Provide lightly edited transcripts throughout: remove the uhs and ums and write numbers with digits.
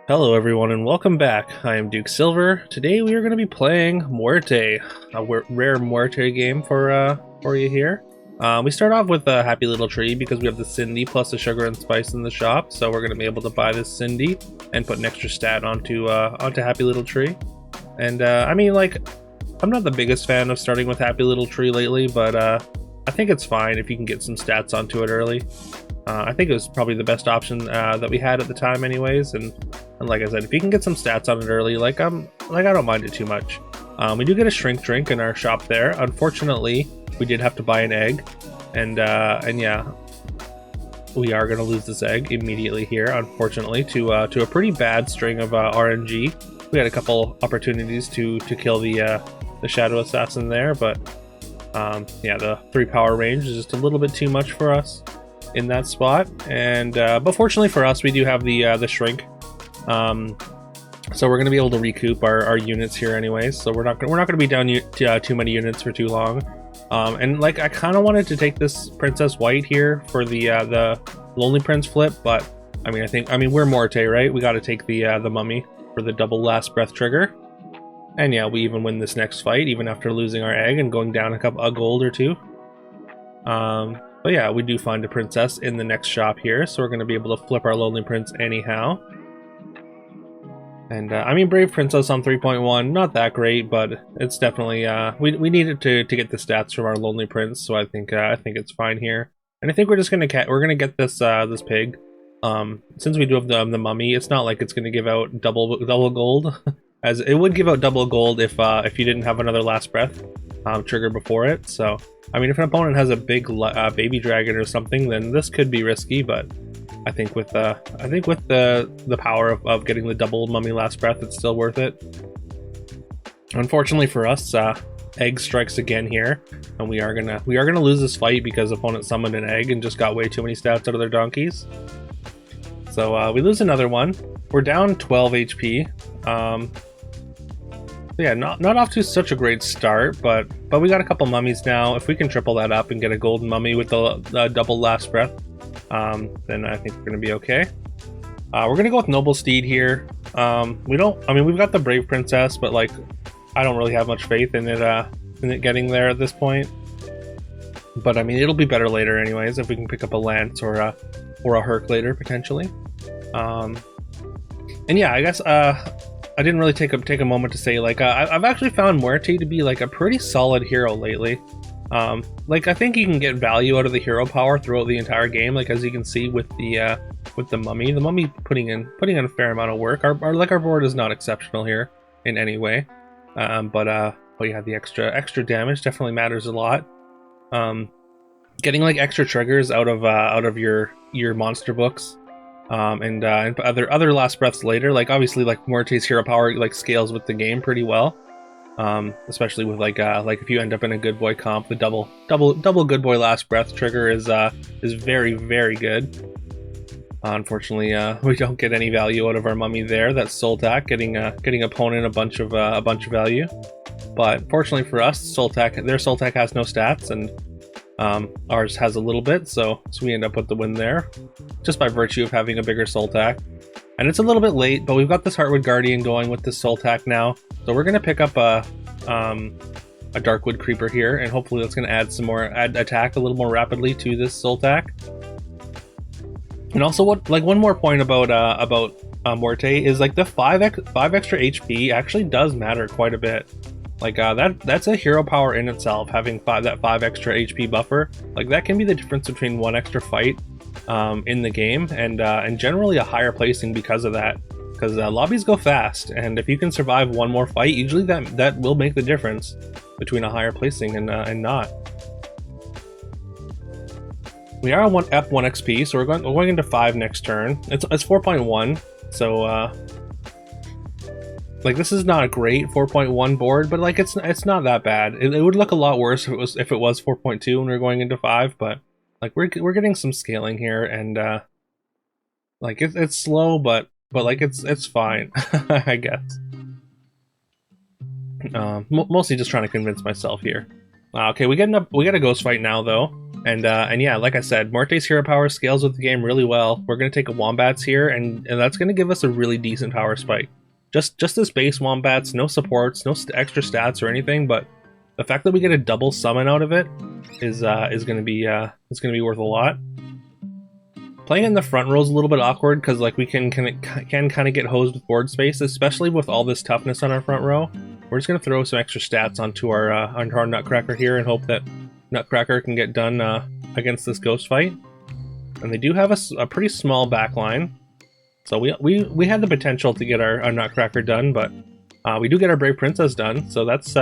Hello everyone and welcome back. I am Duke Silver. Today we are going to be playing Muerte, a rare Muerte game for you here. We start off with a Happy Little Tree because we have the Cindy plus the sugar and spice in the shop, so we're going to be able to buy this Cindy and put an extra stat onto Happy Little Tree. And I mean, like, I'm not the biggest fan of starting with Happy Little Tree lately, but I think it's fine if you can get some stats onto it early. I think it was probably the best option that we had at the time anyways, and like I said, if you can get some stats on it early, I don't mind it too much. We do get a shrink drink in our shop there. Unfortunately, we did have to buy an egg, and yeah, we are going to lose this egg immediately here, unfortunately, to a pretty bad string of RNG. We had a couple opportunities to kill the Shadow Assassin there, but yeah, the 3 power range is just a little bit too much for us in that spot, and but fortunately for us, we do have the shrink, so we're going to be able to recoup our units here anyways. So we're not going to be down too many units for too long, and like I kind of wanted to take this Princess White here for the Lonely Prince flip, but I mean we're Morte, right? We got to take the Mummy for the double last breath trigger, and yeah, we even win this next fight even after losing our egg and going down a gold or two. But yeah, we do find a princess in the next shop here, so we're going to be able to flip our Lonely Prince anyhow. And I mean, Brave Princess on 3.1, not that great, but it's definitely we needed to get the stats from our Lonely Prince, so I think it's fine here. And I think we're just gonna get this this pig. Since we do have the mummy, it's not like it's gonna give out double gold, as it would give out double gold if you didn't have another last breath trigger before it. So I mean, if an opponent has a big baby dragon or something, then this could be risky. But I think with the power of getting the double mummy last breath, it's still worth it. Unfortunately for us, egg strikes again here, and we are gonna lose this fight because opponent summoned an egg and just got way too many stats out of their donkeys. So we lose another one. We're down 12 HP. Yeah, not off to such a great start, but we got a couple mummies now. If we can triple that up and get a golden mummy with the double last breath, then I think we're gonna be okay. We're gonna go with Noble Steed here. We've got the Brave Princess, but like, I don't really have much faith in it getting there at this point. But I mean, it'll be better later anyways if we can pick up a Lance or a Herc later potentially. And yeah, I guess I didn't really take a moment to say, like, I've actually found Muerte to be like a pretty solid hero lately. Like, I think you can get value out of the hero power throughout the entire game, like as you can see with the mummy putting in a fair amount of work. Our board is not exceptional here in any way, but yeah, the extra damage definitely matters a lot. Getting like extra triggers out of your monster books, and other last breaths later, like obviously like Muerte's hero power like scales with the game pretty well, especially with like if you end up in a good boy comp, the double good boy last breath trigger is very, very good. Unfortunately, we don't get any value out of our mummy there. That's Soltak getting opponent a bunch of value, but fortunately for us, their Soltak has no stats, and ours has a little bit, so we end up with the win there, just by virtue of having a bigger Soltak. And it's a little bit late, but we've got this Heartwood Guardian going with this Soltak now, so we're gonna pick up a Darkwood Creeper here, and hopefully that's gonna add attack a little more rapidly to this Soltak. And also, one more point about Muerte is like the 5 extra HP actually does matter quite a bit. Like that's a hero power in itself, having that 5 extra HP buffer. Like that can be the difference between one extra fight in the game and generally a higher placing because of that. Because lobbies go fast, and if you can survive one more fight, usually that will make the difference between a higher placing and not. We are up 1 XP, so we're going into 5 next turn. It's 4.1, so like this is not a great 4.1 board, but like it's not that bad. It would look a lot worse if it was 4.2 when we are going into 5, but like we're getting some scaling here, and like it's slow, but like it's fine. I guess. Mostly just trying to convince myself here. Okay, we get a ghost fight now though. And yeah, like I said, Morte's hero power scales with the game really well. We're going to take a Wombats here, and that's going to give us a really decent power spike. Just this base Wombats, no supports, no extra stats or anything, but the fact that we get a double summon out of it is going to be worth a lot. Playing in the front row is a little bit awkward because like we can kind of get hosed with board space, especially with all this toughness on our front row. We're just going to throw some extra stats onto our Nutcracker here and hope that Nutcracker can get done against this ghost fight. And they do have a pretty small backline, so we had the potential to get our Nutcracker done, but we do get our Brave Princess done, so that's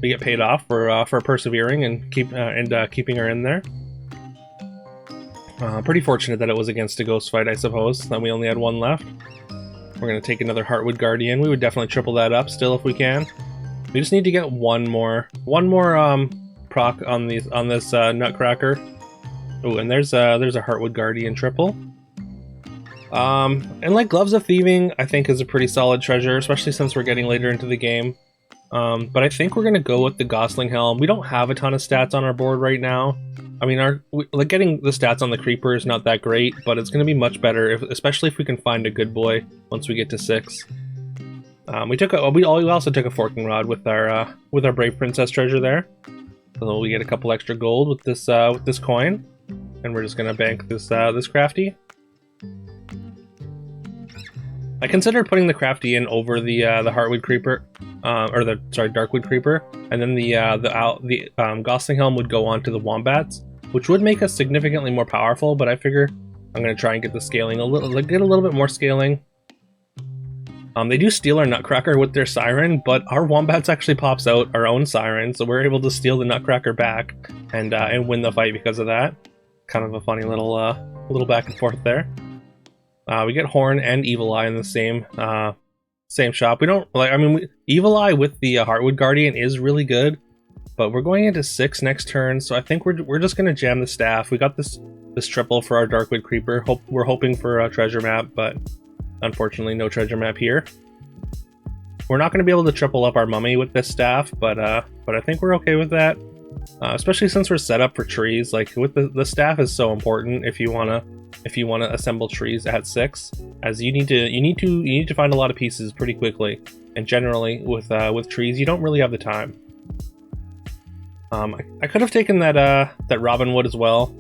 we get paid off for persevering and keeping her in there. Pretty fortunate that it was against a ghost fight, I suppose. Then we only had one left. We're gonna take another Heartwood Guardian. We would definitely triple that up still if we can. We just need to get one more proc on this Nutcracker. Oh, and there's a Heartwood Guardian triple. And like Gloves of Thieving, I think is a pretty solid treasure, especially since we're getting later into the game. But I think we're gonna go with the Gosling Helm. We don't have a ton of stats on our board right now. I mean, like getting the stats on the Creeper is not that great, but it's gonna be much better, especially if we can find a good boy once we get to 6. We also took a Forking Rod with our Brave Princess treasure there. So we get a couple extra gold with this coin, and we're just gonna bank this crafty. I considered putting the crafty in over the Heartwood Creeper, Darkwood Creeper, and then the Gosling Helm would go on to the Wombats, which would make us significantly more powerful. But I figure I'm gonna try and get the scaling get a little bit more scaling. They do steal our Nutcracker with their Siren, but our Wombats actually pops out our own Siren, so we're able to steal the Nutcracker back and win the fight because of that. Kind of a funny little back and forth there. We get Horn and Evil Eye in the same shop. We don't like. I mean, Evil Eye with the Heartwood Guardian is really good, but we're going into 6 next turn, so I think we're just gonna jam the staff. We got this triple for our Darkwood Creeper. We're hoping for a treasure map, but unfortunately, no treasure map here. We're not going to be able to triple up our mummy with this staff, but I think we're okay with that. Especially since we're set up for trees. Like with the staff is so important if you wanna assemble trees at 6, as you need to find a lot of pieces pretty quickly. And generally with trees, you don't really have the time. I could have taken that Robin Wood as well,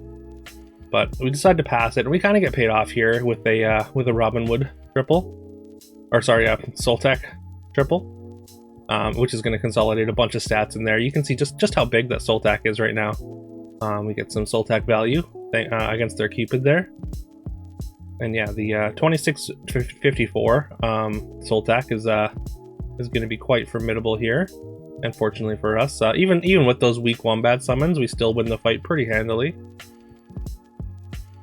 but we decided to pass it, and we kind of get paid off here with a Robin Wood triple, or sorry, Soltech triple, which is going to consolidate a bunch of stats in there. You can see just how big that Soltech is right now. We get some Soltech value against their Cupid there, and yeah, the 2654 Soltech is going to be quite formidable here. Unfortunately for us, even with those weak Wombat summons, we still win the fight pretty handily.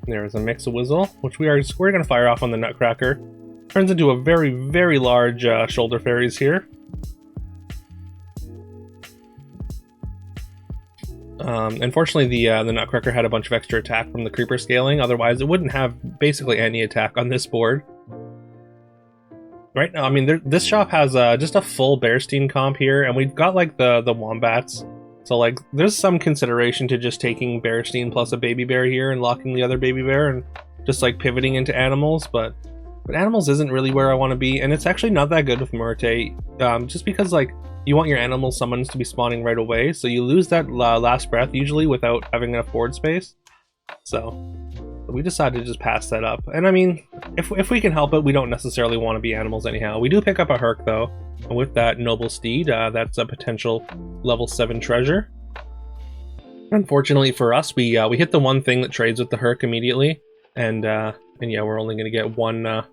There's a Mix-a-Whizzle, which we're going to fire off on the Nutcracker. Turns into a very, very large Shoulder Fairies here. Unfortunately, the Nutcracker had a bunch of extra attack from the Creeper scaling. Otherwise, it wouldn't have basically any attack on this board. Right now, I mean, this shop has just a full Bearstein comp here, and we've got like the Wombats. So like, there's some consideration to just taking Bearstein plus a baby bear here and locking the other baby bear and just like pivoting into animals, but animals isn't really where I want to be, and it's actually not that good with Muerte, just because like you want your animal summons to be spawning right away, so you lose that last breath usually without having enough board space. So we decided to just pass that up, and I mean, if we can help it, we don't necessarily want to be animals anyhow. We do pick up a Herc though, and with that Noble Steed, that's a potential level 7 treasure. Unfortunately for us, we hit the one thing that trades with the Herc immediately, and yeah, we're only going to get one,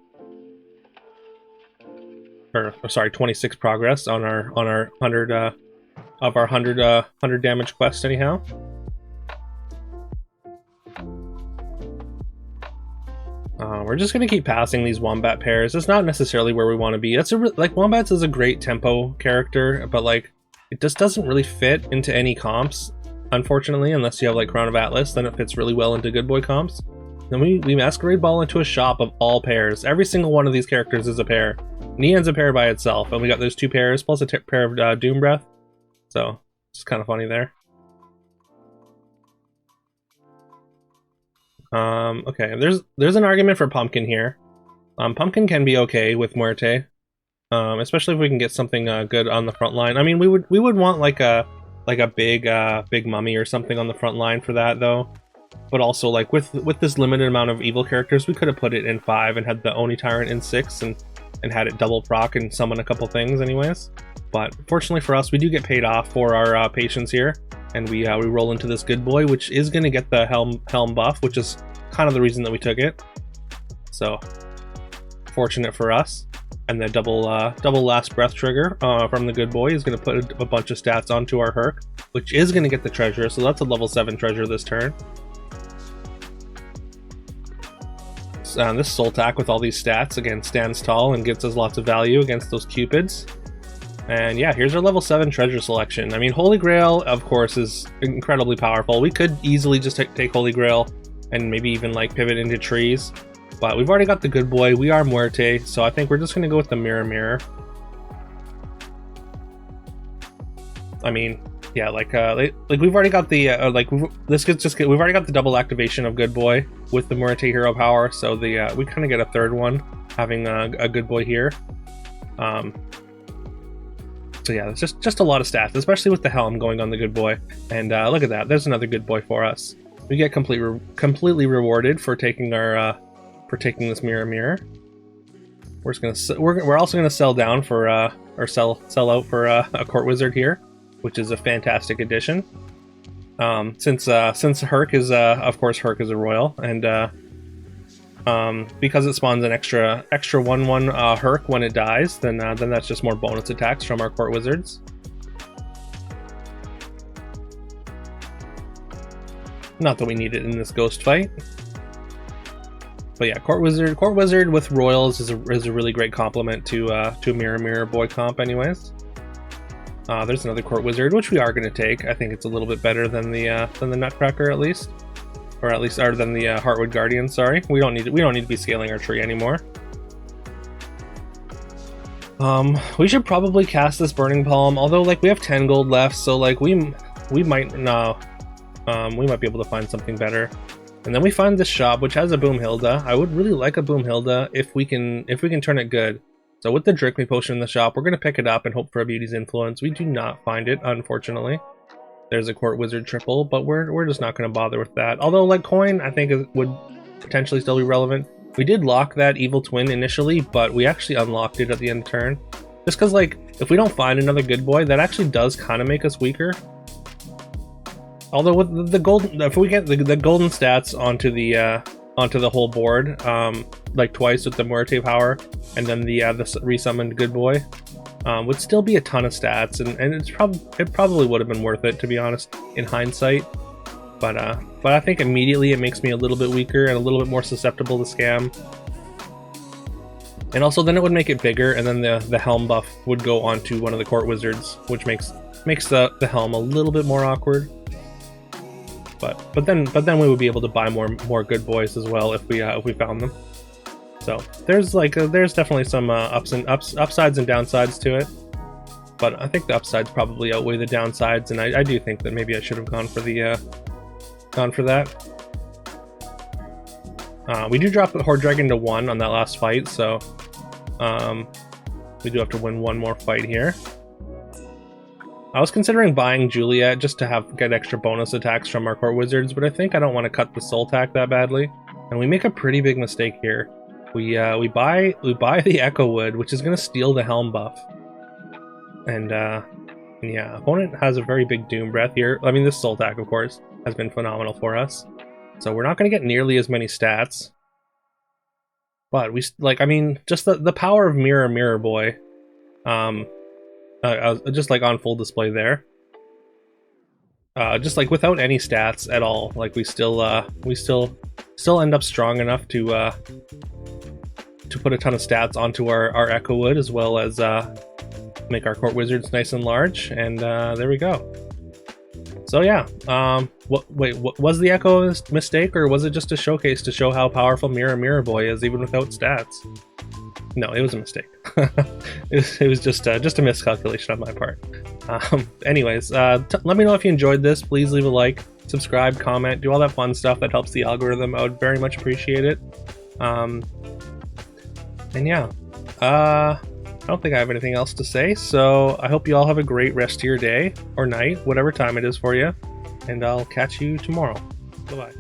26 progress on our 100 of our 100 damage quest anyhow. We're just going to keep passing these Wombat pairs. It's not necessarily where we want to be. Like, Wombats is a great tempo character, but like, it just doesn't really fit into any comps, unfortunately, unless you have like Crown of Atlas, then it fits really well into good boy comps. Then we Masquerade Ball into a shop of all pairs. Every single one of these characters is a pair. Neon's a pair by itself, and we got those 2 pairs plus a pair of Doom Breath. So, it's kind of funny there. Okay, there's an argument for Pumpkin here. Pumpkin can be okay with Muerte, especially if we can get something good on the front line. I mean, we would want like a big mummy or something on the front line for that though. But also like with this limited amount of evil characters, we could have put it in 5 and had the Oni Tyrant in 6 and had it double proc and summon a couple things anyways. But fortunately for us, we do get paid off for our patience here, and we roll into this good boy, which is going to get the helm buff, which is kind of the reason that we took it. So fortunate for us. And the double last breath trigger from the good boy is going to put a bunch of stats onto our Herc, which is going to get the treasure. So that's a level 7 treasure this turn. This Soul Tack with all these stats again stands tall and gets us lots of value against those Cupids. And yeah, here's our level 7 treasure selection. I mean, Holy Grail, of course, is incredibly powerful. We could easily just take Holy Grail and maybe even like pivot into trees. But we've already got the good boy. We are Muerte, so I think we're just going to go with the Mirror. I mean, yeah, like we've already got the we've already got the double activation of good boy with the Muerte hero power. So the we kind of get a third one having a good boy here. So yeah, it's just a lot of stats, especially with the helm going on the good boy. And look at that, there's another good boy for us. We get completely rewarded for taking our this mirror. We're also gonna sell down for or sell out for a court wizard here, which is a fantastic addition. Since Herc is of course Herc is a royal, and because it spawns an extra 1/1 Herc when it dies, then that's just more bonus attacks from our court wizards. Not that we need it in this ghost fight. But yeah, court wizard with royals is a really great complement to mirror boy comp anyways. There's another court wizard, which we are going to take. I think it's a little bit better than the Nutcracker, at least, or than the Heartwood Guardian. Sorry, we don't need to be scaling our tree anymore. We should probably cast this Burning Palm, although like we have 10 gold left, so like we might be able to find something better. And then we find this shop, which has a Boomhilda. I would really like a Boomhilda if we can turn it good. So with the Drake Potion in the shop, we're going to pick it up and hope for a Beauty's Influence. We do not find it, unfortunately. There's a Court Wizard triple, but we're just not going to bother with that. Although, like, coin, I think it would potentially still be relevant. We did lock that Evil Twin initially, but we actually unlocked it at the end of turn. Just because, like, if we don't find another good boy, that actually does kind of make us weaker. Although with the golden, if we get the golden stats onto the whole board, like twice with the Muerte power, and then the resummoned good boy, would still be a ton of stats, and it probably would have been worth it, to be honest, in hindsight. But I think immediately it makes me a little bit weaker and a little bit more susceptible to scam. And also then it would make it bigger, and then the helm buff would go onto one of the court wizards, which makes the helm a little bit more awkward. But then we would be able to buy more good boys as well if we found them. So there's definitely some upsides and downsides to it. But I think the upsides probably outweigh the downsides, and I do think that maybe I should have gone for that. We do drop the Horde Dragon to 1 on that last fight, so we do have to win one more fight here. I was considering buying Juliet just to get extra bonus attacks from our court wizards, but I think I don't want to cut the soul tack that badly, and we make a pretty big mistake here. We buy the Echo Wood, which is going to steal the helm buff, and yeah, opponent has a very big Doom Breath here. I mean, this soul tack, of course, has been phenomenal for us, so we're not going to get nearly as many stats. But I mean, just the power of Mirror Boy. Just like on full display there. Just like without any stats at all, like we still end up strong enough to put a ton of stats onto our Echo Wood, as well as make our court wizards nice and large, and there we go. So yeah, what was the Echo a mistake, or was it just a showcase to show how powerful Mirror Boy is even without stats? No, it was a mistake. It was just a miscalculation on my part. Anyways, let me know if you enjoyed this. Please leave a like, subscribe, comment, do all that fun stuff that helps the algorithm. I would very much appreciate it. And yeah, I don't think I have anything else to say, so I hope you all have a great rest of your day or night, whatever time it is for you, and I'll catch you tomorrow. Bye-bye.